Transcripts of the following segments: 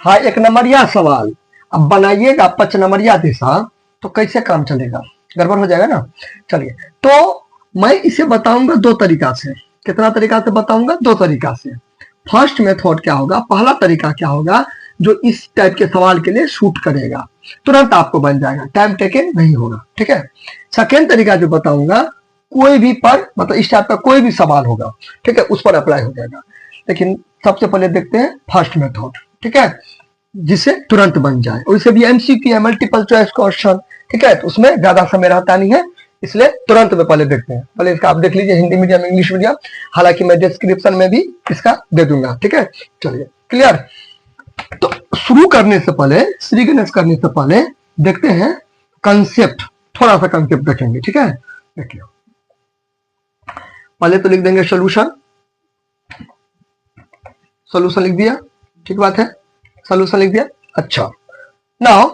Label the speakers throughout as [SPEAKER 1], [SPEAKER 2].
[SPEAKER 1] हाँ 1 नंबरिया सवाल अब बनाइएगा 5 नंबरिया दिशा, तो कैसे काम चलेगा, गड़बड़ हो जाएगा ना। चलिए, तो मैं इसे बताऊंगा 2 तरीका से। कितना तरीका से बताऊंगा? 2 तरीका से। फर्स्ट मेथड क्या होगा, पहला तरीका क्या होगा, जो इस टाइप के सवाल के लिए शूट करेगा, तुरंत आपको बन जाएगा, टाइम टेकन नहीं होगा, ठीक है। सेकेंड तरीका जो बताऊंगा, कोई भी पर मतलब इस टाइप का कोई भी सवाल होगा, ठीक है, उस पर अप्लाई हो जाएगा। लेकिन सबसे पहले देखते हैं फर्स्ट मेथड, ठीक है, जिससे तुरंत बन जाए। और इसे भी एमसीक्यू है, मल्टीपल चॉइस क्वेश्चन, ठीक है, तो उसमें ज्यादा समय रहता नहीं है, इसलिए तुरंत में पहले देखते हैं। पहले इसका आप देख लीजिए, हिंदी मीडियम, इंग्लिश मीडियम, हालांकि मैं डिस्क्रिप्शन में भी इसका दे दूंगा, ठीक है। चलिए, क्लियर। तो शुरू करने से पहले, श्री गणेश करने से पहले देखते हैं कंसेप्ट, थोड़ा सा कंसेप्ट देखेंगे, ठीक है। देखिए, पहले तो लिख देंगे सोल्यूशन, सोल्यूशन लिख दिया, ठीक बात है, सोल्यूशन लिख दिया। अच्छा, नाउ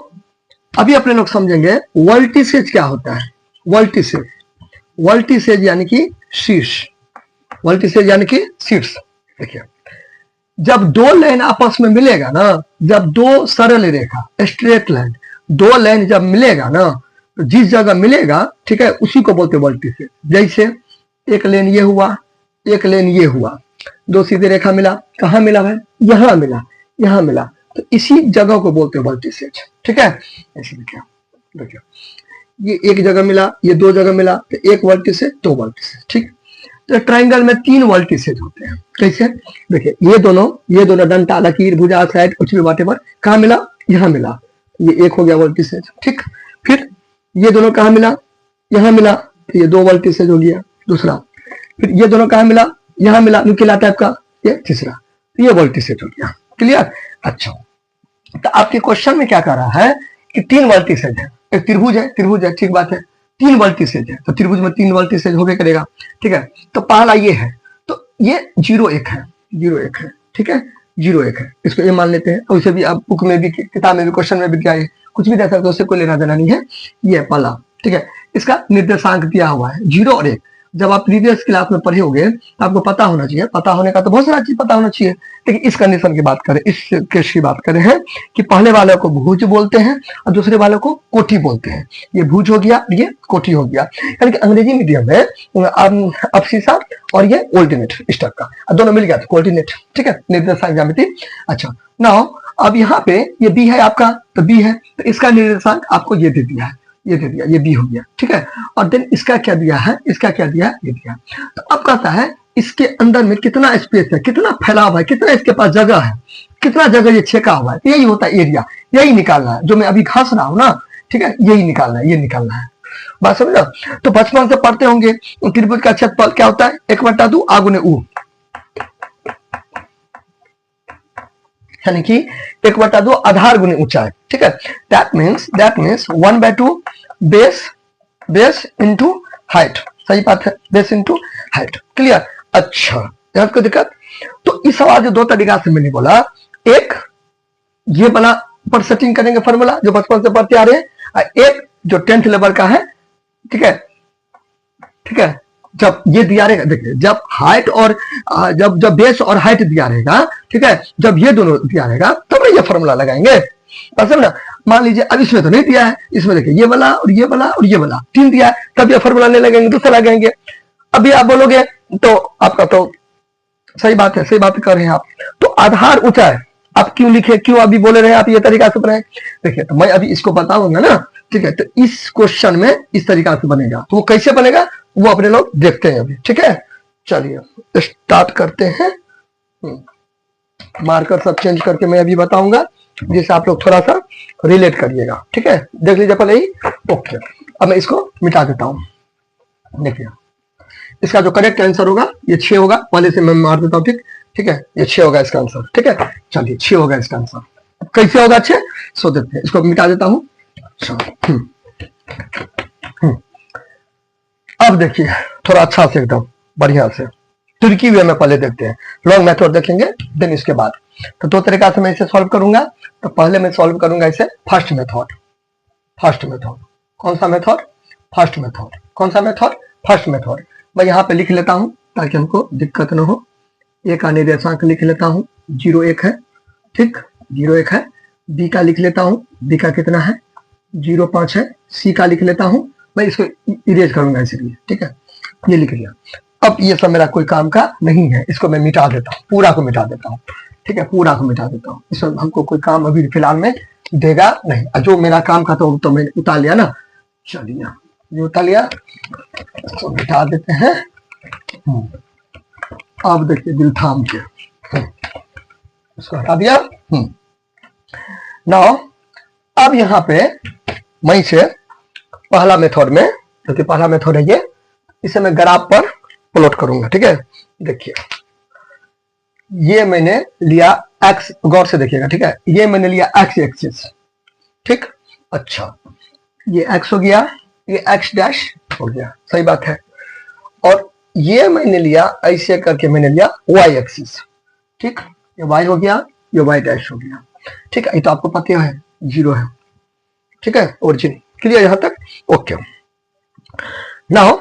[SPEAKER 1] अभी अपने लोग समझेंगे वर्टिसेज क्या होता है। वर्टिसेज, वर्टिसेज यानी कि शीर्ष, वर्टिसेज यानी कि शीर्ष। देखिए, जब 2 लाइन आपस में मिलेगा ना, जब 2 सरल रेखा, स्ट्रेट लाइन, 2 लाइन जब मिलेगा ना, तो जिस जगह मिलेगा, ठीक है, उसी को बोलते हैं वर्टिसेज। जैसे एक लाइन ये हुआ, एक लाइन ये हुआ, 2 सीधे रेखा मिला, कहाँ मिला भाई? यहां मिला, यहां मिला, तो इसी जगह को बोलते हैं वर्टिसेज, ठीक है। ऐसे देखिए, देखिए ये एक जगह मिला, ये 2 जगह मिला, तो 1 वर्टिसेज 2 वर्टिसेज, ठीक। तो ट्राइंगल में 3 वर्टिसेज होते हैं। कैसे? देखिए, ये दोनों डंटा, लकीर, भुजा, साइड, कुछ भी वॉटेवर, कहाँ मिला? यहाँ मिला, ये 1 हो गया वर्टिसेज, ठीक। फिर ये दोनों कहाँ मिला? यहाँ मिला, तो ये 2 वर्टिसेज हो गया, दूसरा। फिर ये दोनों कहाँ मिला? यहाँ मिला, नुकीला टाइप का, ये तीसरा, तो ये वर्टिसेज हो गया। क्लियर? अच्छा, तो आपके क्वेश्चन में क्या कर रहा है कि 3 वर्टिसेज है, एक त्रिभुज है, त्रिभुज है, ठीक बात है, 3 वर्टिसेज है, तो त्रिभुज में 3 वर्टिसेज होबे करेगा, ठीक है। तो पहला ये है, तो ये 0 1 है, 0 1 है, ठीक है, 0 1 है, इसको ये मान लेते हैं। और उसे भी आप बुक में भी, किताब में भी, क्वेश्चन में भी क्या है, कुछ भी दे सकते हो, उससे कोई लेना देना नहीं है। ये पहला, ठीक है, इसका निर्देशांक दिया हुआ है 0 और 1। जब आप प्रीवियस क्लास में पढ़े होंगे तो आपको पता होना चाहिए, पता होने का तो बहुत सारा चीज पता होना चाहिए, लेकिन इस कंडीशन की बात करें, इस केस की बात करें हैं कि पहले वाले को भुज बोलते हैं और दूसरे वाले को कोठी बोलते हैं। ये भुज हो गया, ये कोठी हो गया, यानी कि अंग्रेजी मीडियम में अपसीसा और ये ऑल्टरनेट इस टाइप का, दोनों मिल गया तो कोऑर्डिनेट, ठीक है, निर्देशांक ज्यामिति। अच्छा, नाउ अब यहाँ पे ये बी है आपका, तो बी है, तो इसका निर्देशांक आपको ये दे दिया है, ये दे दिया, ये बी हो गया, ठीक है। और देन इसका क्या दिया है, इसका क्या दिया है, ये दिया। तो अब कहता है इसके अंदर में कितना स्पेस है, कितना फैलाव है, कितना इसके पास जगह है, कितना जगह ये छेका हुआ है, यही होता है एरिया, यही निकालना है, जो मैं अभी घास रहा हूं ना, ठीक है, यही निकालना है, ये निकालना है, बात समझो। तो बचपन से पढ़ते होंगे त्रिभुज का क्षेत्रफल क्या होता है, 1/2 आगुने ऊ, यानी कि 1/2 आधार गुने ऊंचाई, ठीक है। That means 1/2 base into height, सही बात है, बेस इनटू हाइट। क्लियर? अच्छा, यहाँ कोई दिक्कत? तो इस सवाल जो 2 तरीका से मैंने बोला, एक ये वाला पर सेटिंग करेंगे फॉर्मूला जो बचपन से पढ़ते आ रहे हैं, एक जो 10th लेवल का है, ठीक है, ठीक है। जब ये दिया रहेगा, देखिए, जब हाइट और जब बेस और हाइट दिया रहेगा, ठीक है, जब ये दोनों दिया रहेगा तब ये फॉर्मूला लगाएंगे, समझना। मान लीजिए अब इसमें तो नहीं दिया है, इसमें देखिए ये वाला और ये वाला और ये वाला 3 दिया है, तब ये फॉर्मूला नहीं लगेंगे, दूसरा लगाएंगे। अभी आप बोलोगे तो आपका तो सही बात है, सही बात कर रहे हैं आप। तो आधार ऊंचाई आप क्यों लिखे, क्यों अभी बोले रहे आप ये तरीका से बनाए? देखिए, तो मैं अभी इसको बताऊंगा ना, ठीक है, तो इस क्वेश्चन में इस तरीका से बनेगा, तो वो कैसे बनेगा वो अपने लोग देखते हैं अभी, ठीक है। चलिए स्टार्ट करते हैं। मार्कर सब चेंज करके मैं अभी बताऊंगा, जिससे आप लोग थोड़ा सा रिलेट करिएगा, ठीक है। देख लीजिए पहले ही, ओके। अब मैं इसको मिटा देता हूं। देखिए, इसका जो करेक्ट आंसर होगा ये 6 होगा, पहले से मैं मार देता हूं, ठीक, ठीक है, ये 6 होगा इसका आंसर, ठीक है। चलिए 6 होगा इसका आंसर। कैसे होगा 6? सो देखते हैं, इसको मिटा देता हूं। अब देखिए थोड़ा अच्छा से, एकदम बढ़िया से तुर्की वे में पहले देखते हैं, लॉन्ग मेथड देखेंगे, देन इसके बाद। तो 2 तरीका से मैं इसे सॉल्व करूंगा। तो पहले मैं सॉल्व करूंगा इसे फर्स्ट मेथड। फर्स्ट मेथड कौन सा मेथड? First method. कौन सा मेथड? First method. मैं यहाँ पे लिख लेता हूं ताकि हमको दिक्कत ना हो। एक का निर्देशांक लिख लेता हूं, 0 1 है, ठीक। 0 1 है, बी का लिख लेता हूँ, बी का कितना है 0 5 है, सी का लिख लेता हूँ, मैं इसको इरेज करूंगा इसलिए, ठीक है, ये लिख लिया। अब ये सब मेरा कोई काम का नहीं है, इसको मैं मिटा देता हूँ, पूरा को मिटा देता हूँ, ठीक है, पूरा को मिटा देता हूँ, इसमें हमको कोई काम अभी फिलहाल में देगा नहीं। जो मेरा काम का तो मैंने उतार लिया ना, चलिए ये उतार लिया, इसको मिटा देते हैं। अब देखिए दिल थाम के इसको हटा दिया। नाउ अब यहाँ पे मैं से पहला मेथड में, क्योंकि पहला मेथड है ये, इसे मैं ग्राफ पर प्लॉट करूंगा, ठीक है। देखिए ये मैंने लिया एक्स, गौर से देखिएगा, ठीक है, ये मैंने लिया एक्स एक्सिस, ठीक, अच्छा ये एक्स हो गया, ये एक्स डैश हो गया, सही बात है, और ये मैंने लिया ऐसे करके, मैंने लिया वाई एक्सिस, ठीक, ये वाई हो गया, ये वाई डैश हो गया, ठीक है, ये तो आपको पता है 0 है, ठीक है, ओरिजिन क्लियर यहां तक, ओके। नाउ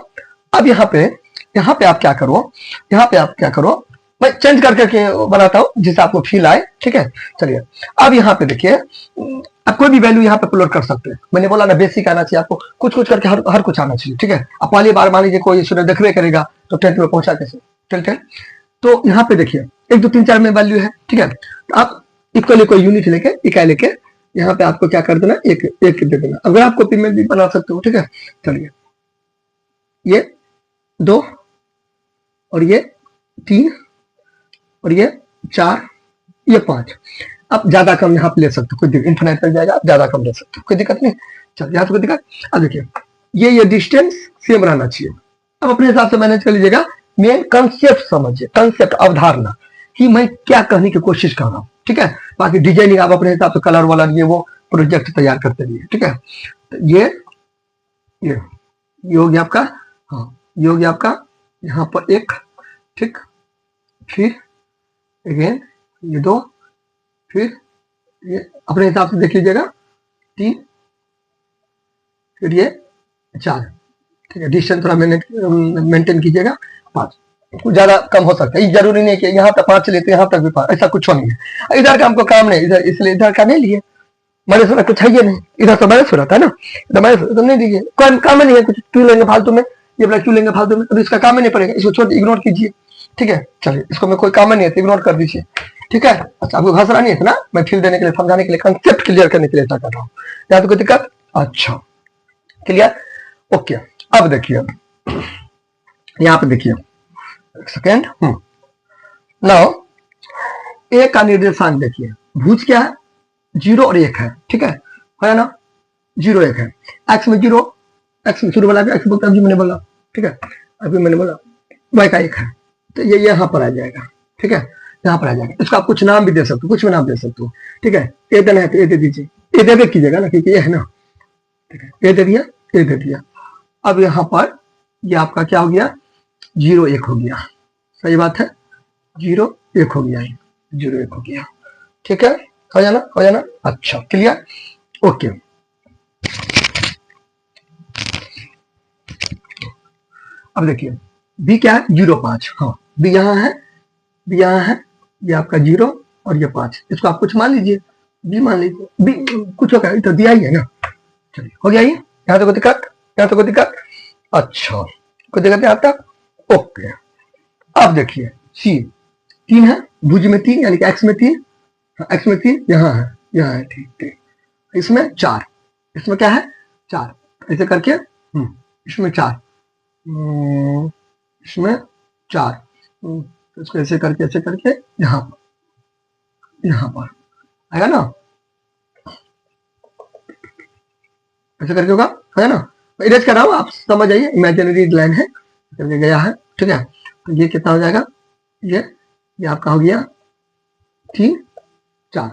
[SPEAKER 1] अब यहाँ पे आप क्या करो, यहाँ पे आप क्या करो, मैं चेंज करके बनाता हूं जिससे आपको फील आए, ठीक है। चलिए अब यहाँ पे देखिए, आप कोई भी वैल्यू यहाँ पे प्लॉट कर सकते हैं, मैंने बोला ना बेसिक आना चाहिए आपको, कुछ कुछ करके हर कुछ आना चाहिए, ठीक है। अब पहली बार मान लीजिए कोई स्टूडेंट देखने करेगा तो 10th में पहुंचा कैसे, चल, तो यहाँ पे देखिए 1 2 3 4 में वैल्यू है, ठीक है, तो आप इक्वली कोई यूनिट लेके, इकाई लेके यहाँ पे आपको क्या कर देना, एक दे देना, अगर आप कॉपी में भी बना सकते हो, ठीक है। चलिए ये 2 और ये 3 और ये 4, ये 5, आप ज्यादा कम यहाँ पे ले सकते हो, कोई इन्फिनाइट तक जाएगा, आप ज्यादा कम ले सकते हो, कोई दिक्कत नहीं। चल यहाँ से कोई दिक्कत, अब देखिए ये डिस्टेंस सेम रहना चाहिए। अब अपने हिसाब से मैनेज कर लीजिएगा, मेन कंसेप्ट समझिए, कंसेप्ट अवधारणा कि मैं क्या कहने की कोशिश कर रहा हूँ, ठीक है। बाकी डिजाइनिंग आप अपने हिसाब से कलर वाला ये वो प्रोजेक्ट तैयार करते रहिए, ठीक है। तो ये हो गया आपका, हाँ ये हो गया आपका यहाँ पर 1, ठीक, फिर अगेन ये 2, फिर ये अपने हिसाब से देख लीजिएगा 3, फिर ये 4, ठीक है। डिस्टेंस थोड़ा मेंटेन कीजिएगा, 5, कुछ ज्यादा कम हो सकता है, जरूरी नहीं कि यहाँ तक 5 लेते यहाँ तक भी 5, ऐसा कुछ नहीं है। इधर का हमको काम नहीं, इधर इसलिए इधर का नहीं लिए, मैंने सुना कुछ है ये नहीं, इधर तो मैंने सुना था ना, इधर मैंने तो नहीं दीजिए, कोई काम नहीं है, कुछ क्यों लेंगे फालतू में, ये बोला क्यों लेंगे फालतू में, तो इसका काम ही नहीं पड़ेगा, इसको छोड़ इग्नोर कीजिए, ठीक है। चलिए इसको मैं कोई काम नहीं है तो इग्नोर कर दीजिए, ठीक है। अच्छा आपको घसरा नहीं है ना, मैं फील देने के लिए, समझाने के लिए, कंसेप्ट क्लियर करने के लिए ऐसा कर रहा हूँ, यहाँ तो कोई दिक्कत, अच्छा क्लियर, ओके। अब देखिए यहाँ पे देखिए, एक सेकेंड, नाउ ए का निर्देशांक देखिए, भुज क्या है 0 और 1 है, ठीक है ना, 0 1 है, एक्स में 0, एक्स में शुरू वाला एक्स बोलता है, मैंने बोला, ठीक है, अभी मैंने बोला वाई का 1 है, तो ये यहाँ पर आ जाएगा, ठीक है, यहाँ पर आ जाएगा। इसको आप कुछ नाम भी दे सकते हो, कुछ भी नाम दे सकते हो, ठीक है। ए देना है तो ए दे दीजिए, ए दे दे कीजिएगा ना, क्योंकि ये है ना, ठीक है, ए दे दिया, ए दे दिया। अब यहाँ पर ये आपका क्या हो गया, 0 1 हो गया, सही बात है, 0 1 हो गया, 0 1 हो गया, ठीक है, हो जाना, अच्छा क्लियर, ओके। अब देखिए बी क्या है 0 5, हाँ बी यहाँ है, बी यहाँ है, ये आपका 0 और ये 5, इसको आप कुछ मान लीजिए, बी मान लीजिए, बी कुछ होगा, तो दिया ही है ना, चलिए हो गया ये, यहाँ तो कोई दिक्कत, यहाँ तो कोई दिक्कत, अच्छा कोई दिक्कत यहाँ तक, ओके। अब देखिए सी 3 है, भुज में 3 यानी कि एक्स में 3, एक्स में 3 यहाँ है, ठीक, इसमें 4, इसमें क्या है 4, ऐसे करके इसमें 4, इसमें 4, इसको ऐसे करके यहाँ पर आएगा ना, ऐसे करके होगा, है ना, इरेज कर रहा हूँ, आप समझ आइए, इमेजिनरी लाइन है करके गया है, ठीक है। तो ये कितना हो जाएगा, ये आपका हो गया 3 4,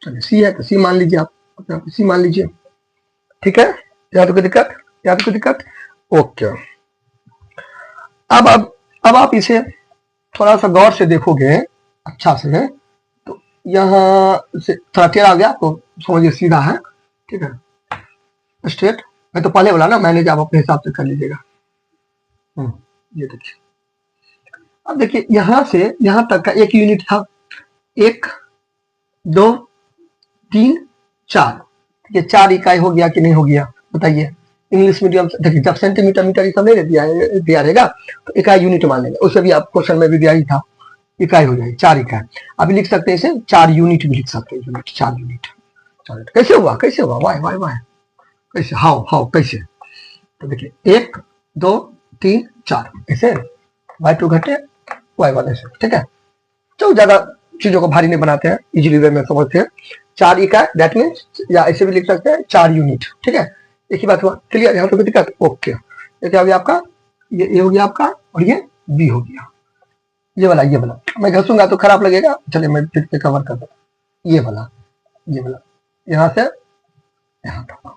[SPEAKER 1] चलिए सी है तो सी मान लीजिए, आप अपने आप सी मान लीजिए, ठीक है, यहाँ तो कोई दिक्कत, ओके। अब आप इसे थोड़ा सा गौर से देखोगे अच्छा से, तो यहाँ से थोड़ा टेढ़ा आ गया तो समझिए सीधा है, ठीक है, स्ट्रेट, मैं तो पहले बोला ना, मैनेज आप अपने हिसाब से कर लीजिएगा। ये देखिए, अब देखिए यहां से यहां तक का 1 यूनिट था, 1 2 3 4, ठीक है 4 इकाई हो गया कि नहीं हो गया बताइए। इंग्लिश मीडियम देखिए जब सेंटीमीटर मीटर ये सब नहीं दिया रहेगा तो इकाई यूनिट मान लेंगे, उससे भी आप क्वेश्चन में भी दिया ही था, इकाई हो जाएगी 4 इकाई। अभी लिख सकते हैं इसे 4 यूनिट भी लिख सकते हैं, यूनिट 4 यूनिट। कैसे हुआ वाई वाई वाई कैसे हाउ कैसे, तो देखिए 1 2 3 4 ऐसे y2 घटे y1 ऐसे, ठीक है। तो ज्यादा चीजों को भारी नहीं बनाते हैं, इजीली वे में समझते हैं। 4 इकाई दैट मीन्स, या ऐसे भी लिख सकते हैं 4 यूनिट, ठीक है। एक ही बात हुआ, क्लियर, यहाँ तो कोई दिक्कत, ओके। ये क्या हो गया आपका, ये हो गया आपका, और ये बी हो गया। ये वाला मैं घसूंगा तो खराब लगेगा, चलिए मैं फिर से कवर कर दूँ। ये वाला यहाँ से यहाँ तक,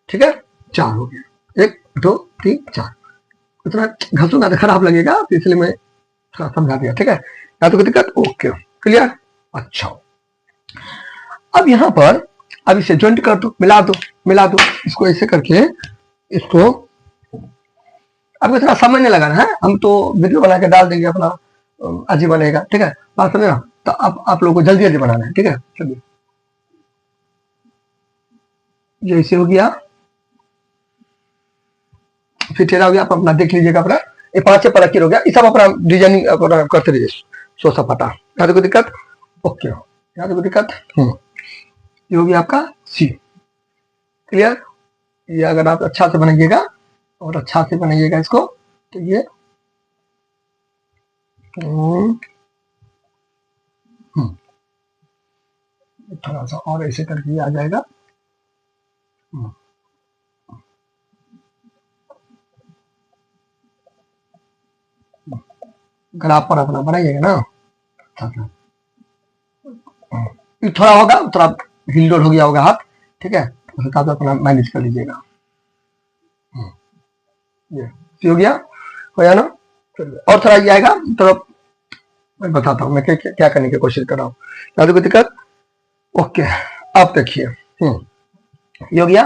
[SPEAKER 1] ठीक है 4 हो गया, 1 2 3 4। इतना घसूंगा तो खराब लगेगा, तो इसलिए मैं थोड़ा समझा दिया, ठीक है। यहाँ तो कोई दिक्कत, ओके क्लियर। अच्छा, अब यहाँ पर अब इसे ज्वाइंट कर दो, मिला दो इसको ऐसे करके, इसको आपको थोड़ा समय नहीं लगाना है, हम तो वीडियो बना के डाल देंगे अपना, अजीब बनेगा, ठीक है, बात समझे ना। तो आप लोगों को जल्दी जल्दी बनाना है, ठीक है। चलिए ये ऐसे हो गया, फिर टेढ़ा हो गया, आप अपना देख लीजिएगा अपना, ये 5 पर हो गया, ये सब अपना डिजाइनिंग अपना करते रहिए, सो सपाटा। यहाँ तो कोई दिक्कत, ओके, यहाँ तो कोई दिक्कत, ये हो गया आपका सी, क्लियर। ये अगर आप अच्छा से बनाइएगा और अच्छा से बनाइएगा इसको, तो ये थोड़ा सा और ऐसे करके आ जाएगा। अगर आप पर अपना बनाइएगा ना, थोड़ा होगा, थोड़ा हिल हो गया होगा हाथ, ठीक है, उस हिसाब से अपना मैनेज कर लीजिएगा। ये हो गया, ना। और थोड़ा ये आएगा, तो मैं बताता हूँ मैं क्या करने की कोशिश कर रहा हूँ, क्या कोई दिक्कत, ओके। अब देखिए ये हो गया।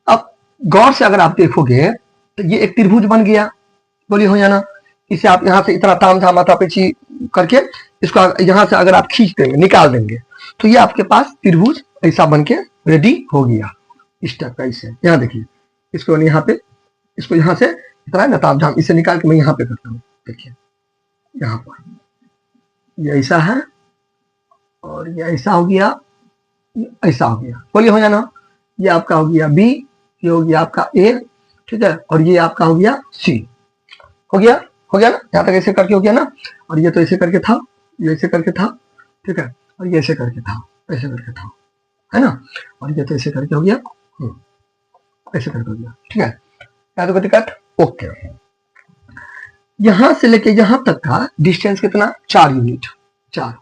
[SPEAKER 1] अब गौर से अगर आप देखोगे तो ये एक त्रिभुज बन गया, बोलिए हो जाना। इसे आप यहाँ से इतना ताम झाम माथा पेची करके इसको यहाँ से अगर आप खींच देंगे, निकाल देंगे, तो ये आपके पास त्रिभुज ऐसा बन के रेडी हो गया, इस टाइप का। इसे यहाँ देखिए, इसको यहाँ पे, इसको यहाँ से इतना ना ताम झाम, इसे निकाल के मैं यहाँ पे करता हूँ, देखिए यहाँ पर ये ऐसा है, और ये ऐसा हो गया, ऐसा हो गया, बोलिए हो जाना। ये आपका हो गया बी, ये हो गया आपका ए, ठीक है, और ये आपका हो गया सी, हो गया ना, यहाँ तक ऐसे करके हो गया ना। और ये तो ऐसे करके था, ये ऐसे करके था, ठीक है, और ये ऐसे करके था, ऐसे करके था, है ना। और ये तो ऐसे करके हो गया, ऐसे करके हो गया, ठीक है, यहाँ तो दिक्कत, ओके। यहां से लेके यहां तक का डिस्टेंस कितना, 4 यूनिट, 4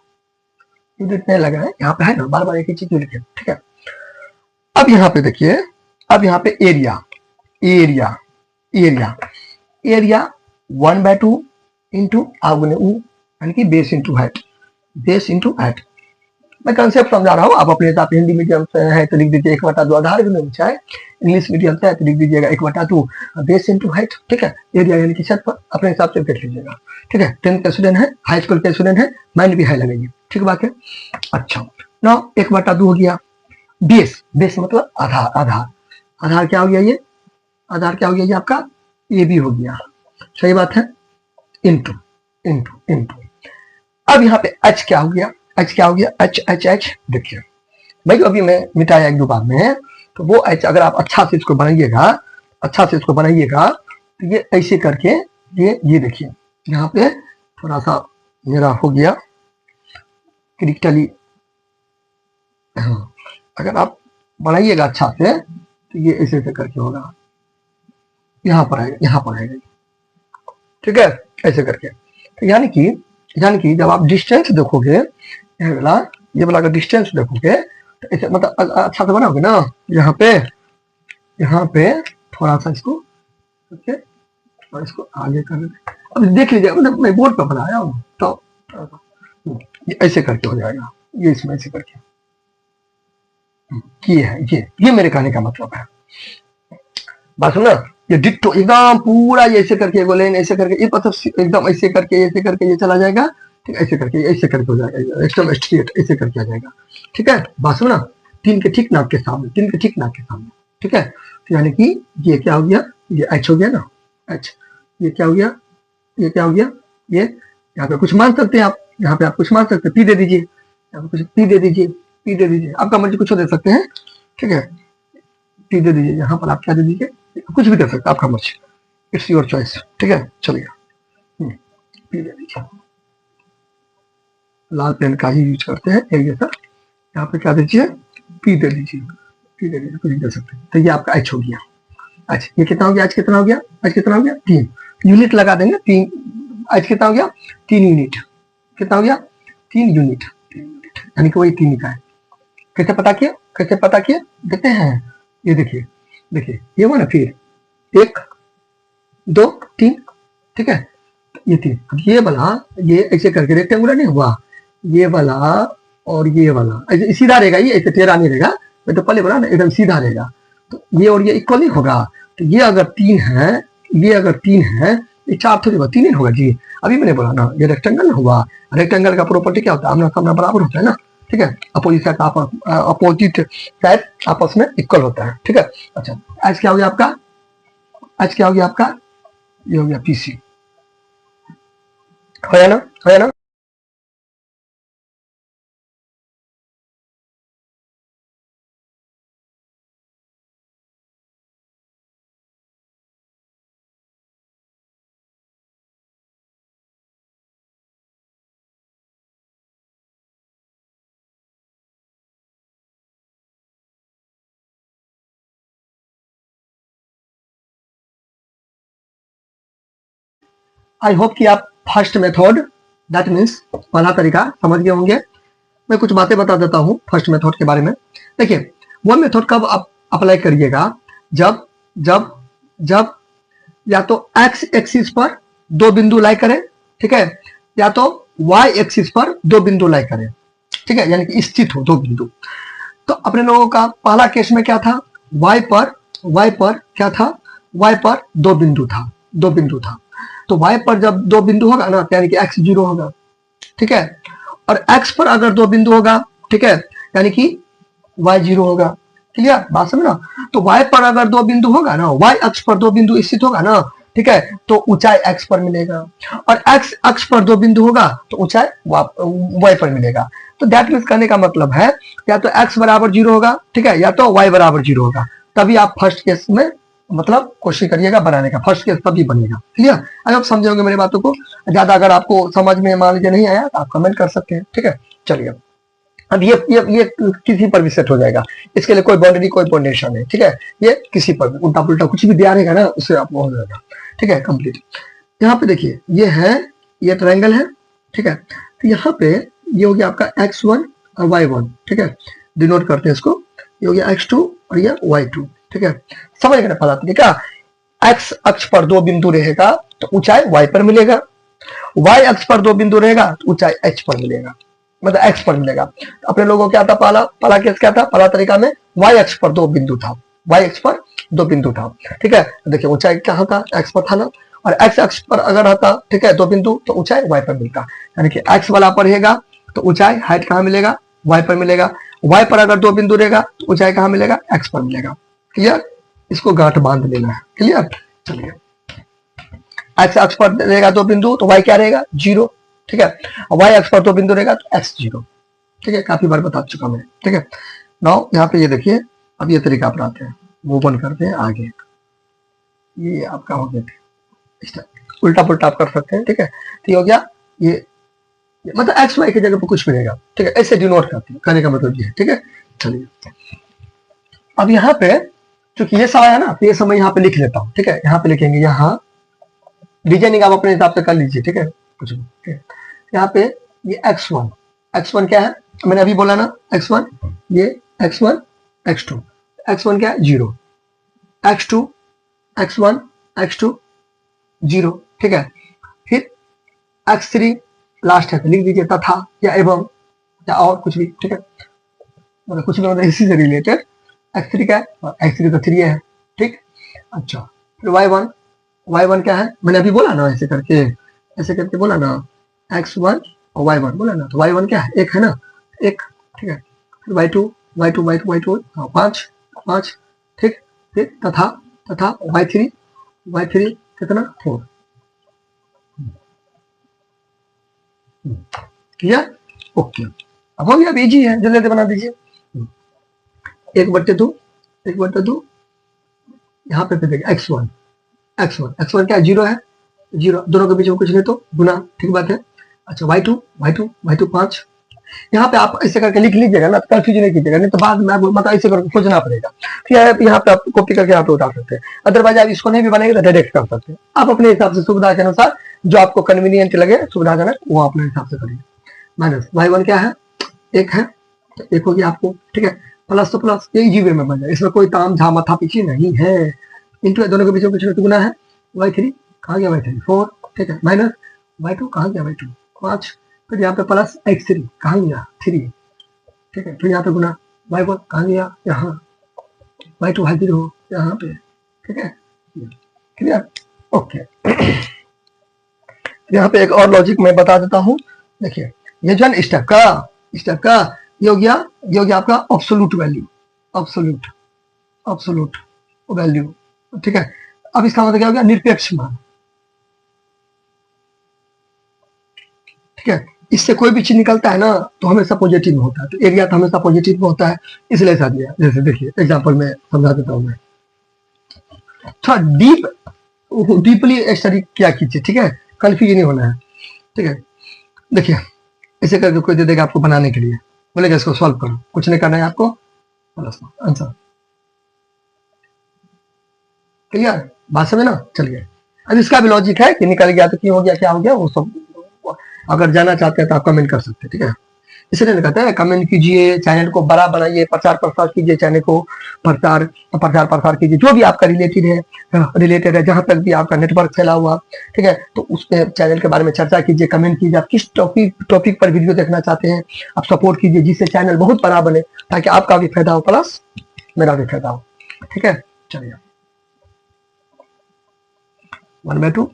[SPEAKER 1] यूनिट नहीं लगा है, यहाँ पे है ना, बार बार एक ही चीज लिखे, ठीक है। अब यहाँ पे देखिए, अब यहाँ पे एरिया 1/2 इंटू यानी कि बेस इंटू हाइट। मैं कंसेप्ट समझा रहा हूँ, आप अपने हिसाब से, हिंदी मीडियम से है तो लिख दीजिए 1/2 आधार भी चाहे इंग्लिश मीडियम से है तो लिख दीजिएगा 1/2 बेस इंटू हाइट, ठीक है। एरिया यानी कि छत पर, अपने हिसाब से देख लीजिएगा, ठीक है। 10th का स्टूडेंट है, हाई स्कूल के स्टूडेंट है, माइंड भी हाई लगेगी, ठीक बात है। अच्छा ना, 1/2 हो गया। बेस मतलब आधार क्या हो गया, ये आधार क्या हो गया, ये आपका ये भी हो गया, सही बात है, इंटू। अब यहाँ पे एच क्या हो गया, एच देखिए भाई, अभी मैं मिटाया 1-2 बार में, तो वो एच अगर आप अच्छा से इसको बनाइएगा, तो ये ऐसे करके ये देखिए, यहाँ पे थोड़ा सा मेरा हो गया क्रिटिकली, अगर आप बनाइएगा अच्छा से तो ये ऐसे करके होगा, यहाँ पर आएगा, ठीक है, ऐसे करके। तो यानी कि जब आप डिस्टेंस देखोगे, ये वाला अगर डिस्टेंस देखोगे तो ऐसे मतलब अच्छा से बनाओगे ना, यहाँ पे थोड़ा सा इसको ओके, और इसको आगे कर, अब देख लीजिए, मतलब मैं बोर्ड पर बनाया हूँ, तो ऐसे करके हो जाएगा, ये इसमें ऐसे करके, ये है, ये मेरे कहने का मतलब है, बात सुना। ये डिट्टो एकदम पूरा ये ऐसे करके, एगो लाइन ऐसे करके, ये मतलब एकदम ऐसे करके ये चला जाएगा, ठीक है, ऐसे करके हो जाएगा, एक्सट्रा स्ट्रेट ऐसे करके आ जाएगा। ठीक है, बात सुनो ना, 3 के ठीक नाक के सामने, 3 के ठीक नाक के सामने। ठीक है, तो यानी कि ये क्या हो गया, ये एच हो गया ना, एच। ये क्या हो गया, ये क्या हो गया, ये यहाँ पे कुछ मान सकते हैं आप, यहाँ पे आप कुछ मान सकते हैं, पी दे दीजिए, यहाँ पे कुछ पी दे दीजिए, पी दे दीजिए, आपका मर्जी कुछ दे सकते हैं। ठीक है, पी दे दीजिए, यहाँ पर आप क्या दे दीजिए, कुछ भी कर सकते हैं, आपका मर्जी, इट्स योर चॉइस। ठीक है, चलिए पी दे दीजिए, लाल पेन का ही यूज करते हैं एक जैसा। यहाँ पे क्या दीजिए, पी दे दीजिए, पी दे दीजिए, कुछ दे सकते हैं। तो ये आपका एच हो गया। अच्छा, ये कितना हो गया, आज कितना हो गया, आज कितना हो गया, 3 यूनिट लगा देंगे, 3, आज कितना हो गया, 3 यूनिट, कितना हो गया, 3 यूनिट, यानी कि वही 3 का है। कैसे पता किया, कैसे पता किया, देखते हैं, ये देखिए, देखिए ये हुआ ना, फिर 1 2 3, ठीक है, ये 3, ये वाला, ये ऐसे करके रेक्टेंगुलर नहीं हुआ, ये वाला और ये वाला ऐसे सीधा रहेगा, ये ऐसे टेढ़ा नहीं रहेगा, मैं तो पहले बोला ना एकदम सीधा रहेगा, तो ये और ये इक्वल नहीं होगा। तो ये अगर 3 है, ये अगर 3 है, ये 4 थोड़ी होगा, 3 ही होगा जी, अभी मैंने बोला ना, ये रेक्टेंगल ना हुआ, रेक्टेंगल का प्रॉपर्टी क्या होता है, आमना सामना बराबर होता है ना। ठीक है, अपोजिट साइड आपस में इक्वल होता है। ठीक है, अच्छा आज क्या हो गया आपका, आज क्या हो गया आपका, ये हो गया पीसी, हो ना, हो ना। आई होप कि आप फर्स्ट मेथड, दैट मीन्स पहला तरीका समझ गए होंगे। मैं कुछ बातें बता देता हूँ फर्स्ट मेथड के बारे में। देखिए, वो मेथड कब आप अप्लाई करिएगा, जब जब जब या तो एक्स एक्सिस पर 2 बिंदु लाई करें, ठीक है, या तो वाई एक्सिस पर 2 बिंदु लाई करें। ठीक है, यानी कि स्थित हो 2 बिंदु। तो अपने लोगों का पहला केस में क्या था, वाई पर क्या था, वाई पर 2 बिंदु था, 2 बिंदु था। तो y पर जब 2 बिंदु होगा ना, यानी कि x 0 होगा। ठीक है, और x पर अगर 2 बिंदु होगा, ठीक है, यानी कि y 0 होगा। क्लियर, बात समझना। तो y पर अगर 2 बिंदु होगा ना, y अक्ष पर 2 बिंदु स्थित होगा ना, ठीक है, तो ऊंचाई x पर मिलेगा, और x अक्ष पर 2 बिंदु होगा तो ऊंचाई y पर मिलेगा। तो दैट मीन्स करने का मतलब है, या तो x बराबर 0 होगा, ठीक है, या तो y बराबर 0 होगा, तभी आप फर्स्ट केस में मतलब कोशिश करिएगा बनाने का, फर्स्ट केस तभी बनेगा। क्लियर, अगर आप समझे होंगे मेरी बातों को। ज्यादा अगर आपको समझ में मान लीजिए नहीं आया तो आप कमेंट कर सकते हैं। ठीक है, चलिए अब ये किसी पर भी सेट हो जाएगा, इसके लिए कोई बाउंड्री कोई बाउंडेशन है। ठीक है, ये किसी पर भी उल्टा पुल्टा कुछ भी दिया रहेगा ना, उससे आपको हो जाएगा। ठीक है, कंप्लीट। यहाँ पे देखिए, ये है, ये ट्रायंगल है। ठीक है, तो यहाँ पे ये हो गया आपका x1 और y1। ठीक है, डिनोट करते हैं इसको, ये हो गया x2 और ये y2। ठीक है, समझ गए पहला तरीका, x अक्ष पर 2 बिंदु रहेगा तो ऊंचाई y पर मिलेगा, y अक्ष पर 2 बिंदु रहेगा तो ऊंचाई h पर मिलेगा, मतलब x पर मिलेगा। तो अपने लोगों क्या था, पहला केस क्या था, पहला तरीका में y अक्ष पर 2 बिंदु था, y अक्ष पर 2 बिंदु था। ठीक है, देखिए ऊंचाई क्या था, x पर था ना, और x अक्ष पर अगर रहता, ठीक है, 2 बिंदु, तो ऊंचाई y पर मिलता, यानी कि x वाला पर रहेगा तो ऊंचाई हाइट कहाँ मिलेगा, y पर मिलेगा। y पर अगर 2 बिंदु रहेगा तो ऊंचाई कहाँ मिलेगा, x पर मिलेगा। क्लियर, इसको गांठ बांध लेना है। क्लियर, चलिए x अक्ष पर रहेगा 2 बिंदु तो y क्या रहेगा, 0। ठीक है, y अक्ष पर 2 बिंदु रहेगा तो x 0। ठीक है, काफी बार बता चुका मैं। ठीक है, नाउ यहाँ पे ये देखिए, अब ये तरीका अपनाते हैं, मूव ऑन करते हैं आगे। ये आपका हो गया, उल्टा पुल्टा आप कर सकते हैं। ठीक है, तो ये हो गया, ये मतलब एक्स वाई की जगह पर कुछ मिलेगा। ठीक है, ऐसे डिनोट करते हैं, करने का मतलब ये है। ठीक है, चलिए अब यहाँ पे चूंकि ये समय है ना, तो ये समय यहाँ पे लिख लेता हूँ। ठीक है, यहाँ पे लिखेंगे, यहाँ डिजाइनिंग आप अपने हिसाब से कर लीजिए। ठीक है, कुछ नहीं, यहाँ पे ये x1 क्या है, मैंने अभी बोला ना, x1, ये x1 x2, x1 क्या है, 0, x2 x1 x2 0। ठीक है, फिर x3 लास्ट है तो लिख दीजिए तथा या एवं या और कुछ भी। ठीक है, मतलब कुछ भी, मतलब इसी से रिलेटेड x3 क्या है, x3 तो 3 है। ठीक, अच्छा, फिर y1 क्या है, मैंने अभी बोला ना, ऐसे करके बोला ना, x1 और y1 बोला ना, तो y1 क्या है, एक है ना, एक, ठीक है। फिर y2 y2 y2 y2 5 5, ठीक। फिर तथा तथा y3 कितना 4, क्लियर, ओके। अब हो गया, अब इजी है, जल्दी जल्दी बना दीजिए। 1/2 1/2 यहाँ पे देखिए x1 क्या है, 0 है, 0, दोनों के बीच में कुछ नहीं तो गुना, ठीक बात है। अच्छा y2 5, यहाँ पे आप ऐसे करके लिख लीजिएगा ना, कंफ्यूज नहीं कीजिएगा, नहीं तो बाद में आपको मतलब ऐसे करके खोजना पड़ेगा। फिर यहाँ पे आप कॉपी करके यहाँ पे उतार सकते हैं, अदरवाइज आप इसको नहीं भी बनाएंगे तो डायरेक्ट कर सकते हैं। आप अपने हिसाब से सुविधा के अनुसार जो आपको कन्वीनियंट लगे, सुविधाजनक, वो अपने हिसाब से करिए। माइनस y1 क्या है, एक है, तो एक होगी आपको, ठीक है। प्लस तो प्लस, ये इजी वे में बन जाए, इसमें कोई ताम झाम माथा पीछे नहीं है। इंटू दोनों के बीच में कुछ गुना है, y3 कहाँ गया, y3 4, ठीक है। माइनस y2 कहाँ गया, y2 5, फिर यहाँ पे प्लस x3 कहाँ गया 3, ठीक है। फिर यहाँ पे गुना y1 कहाँ गया, यहाँ, y2 हाजिर हो यहाँ पे, ठीक है, क्लियर, ओके। यहाँ पे एक और लॉजिक मैं बता देता हूँ, देखिए ये जो है स्टेप का ये हो गया आपका एब्सोल्यूट वैल्यू, ठीक है। अब इसका मतलब क्या हो गया, निरपेक्ष मान, ठीक है। इससे कोई भी चीज निकलता है ना तो हमेशा पॉजिटिव में होता है, तो एरिया तो हमेशा पॉजिटिव में होता है, इसलिए ऐसा दिया। जैसे देखिए एग्जांपल में समझा देता हूँ मैं, थोड़ा डीपली स्टडी क्या कीजिए, ठीक है, कंफ्यूज नहीं होना है, ठीक है। देखिए ऐसे करके कोई दे देगा आपको बनाने के लिए, बोलेगा इसको सॉल्व करो, कुछ नहीं करना है आपको, प्लस आंसर, क्लियर, बात समझे ना, चलिए। अब इसका भी लॉजिक है कि निकल गया तो क्यों हो गया, क्या हो गया, वो सब अगर जाना चाहते हैं तो आप कमेंट कर सकते हैं, ठीक है। इसलिए कहते हैं कमेंट कीजिए, चैनल को बड़ा बनाइए, प्रचार प्रसार कीजिए, चैनल को प्रचार प्रसार कीजिए, जो भी आपका रिलेटेड है, जहां तक भी आपका नेटवर्क फैला हुआ, ठीक है, तो उस पे चैनल के बारे में चर्चा कीजिए, कमेंट कीजिए, आप किस टॉपिक पर वीडियो देखना चाहते हैं, आप सपोर्ट कीजिए, जिससे चैनल बहुत बड़ा बने, ताकि आपका भी फायदा हो प्लस मेरा भी फायदा हो, ठीक है। चलिए 1/2,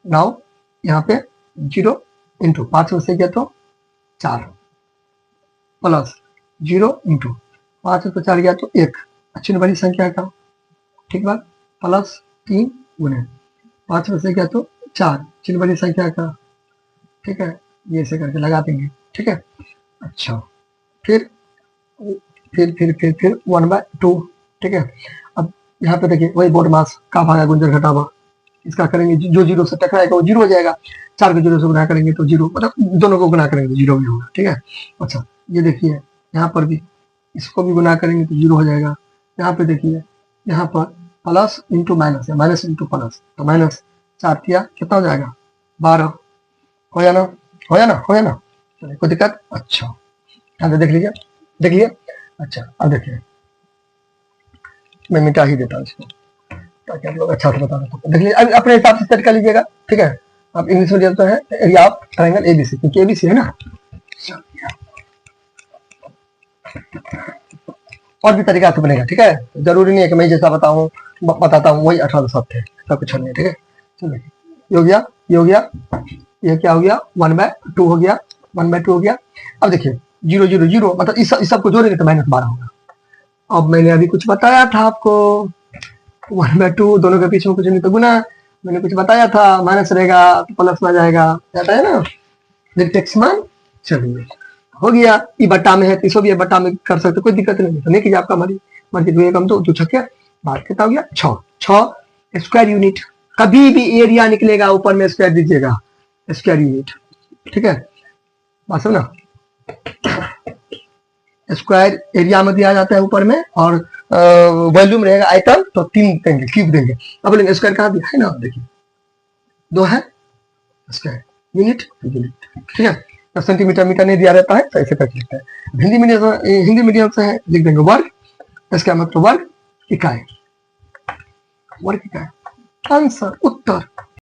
[SPEAKER 1] नाउ यहाँ पे 0 इंटू 5 में से गया तो 4, प्लस 0 इंटू 5 में तो 4 गया तो 1, अच्छी बड़ी संख्या का, ठीक बात, प्लस 3 गुने 5 में से गया तो 4, अच्छी बड़ी संख्या का, ठीक है, ये ऐसे करके लगा देंगे, ठीक है। अच्छा फिर 1/2, ठीक है। अब यहाँ पे देखिए वही बोर्ड मास का भागा गुंजर घटावा, इसका करेंगे, जो 0 से टकराएगा वो 0 हो जाएगा, 4 को 0 से गुना करेंगे तो 0, मतलब दोनों को गुना करेंगे तो 0 भी होगा, ठीक है। अच्छा ये देखिए यहाँ पर भी इसको भी गुना करेंगे तो 0 हो जाएगा। यहाँ पे देखिए यहाँ पर प्लस इंटू माइनस है, माइनस इंटू प्लस, तो माइनस 4 किया कितना हो जाएगा 12, हो जाना, चलिए कोई दिक्कत। अच्छा यहाँ पे देख लीजिए, अच्छा अब देखिए मैं मिटा ही देता हूँ इसको ताकि आप लोग अच्छा से बता सकते। देख लीजिए अब अपने हिसाब से सेट कर लीजिएगा, ठीक है। आप इंग्लिश मीडियम तो है, एरिया ऑफ ट्रायंगल एबीसी, क्योंकि एबीसी है ना। और भी तरीका से बनेगा, ठीक है, जरूरी नहीं है कि मैं जैसा बताता हूँ वही 18 शब्द है, सब कुछ नहीं है, ठीक है। चलिए ये हो गया, ये क्या हो गया 1/2 हो गया, 1/2 हो गया। अब देखिए 0 0 0, मतलब इस सबको जोड़ेंगे तो -12 होगा। अब मैंने अभी कुछ बताया था आपको, 1/2 दोनों के बीच में कुछ नहीं तो गुना, मैंने कुछ बताया था, माइनस रहेगा तो प्लस में जाएगा, जाता है ना निरपेक्ष मान। चलिए हो गया, ये बट्टा में है तो इसको भी बट्टा में कर सकते, कोई दिक्कत नहीं, तो नहीं कीजिए, आपका मर्जी 2 कम तो 2 छक्के, बात कितना हो गया 6 स्क्वायर यूनिट। कभी भी एरिया निकलेगा ऊपर में स्क्वायर दीजिएगा, स्क्वायर यूनिट, ठीक है, बात समझना। स्क्वायर एरिया में दिया जाता है ऊपर में, और वॉल्यूम रहेगा आइटम तो 3 देंगे, क्यूब देंगे। अब बोलेंगे स्क्वायर कहाँ दिया है ना, देखिए 2 है स्क्वायर यूनिट, ठीक है। तो सेंटीमीटर मीटर नहीं दिया रहता है तो ऐसे करके लिखते हैं। हिंदी मीडियम से है, लिख देंगे वर्ग, इसका मतलब वर्ग इकाई, आंसर उत्तर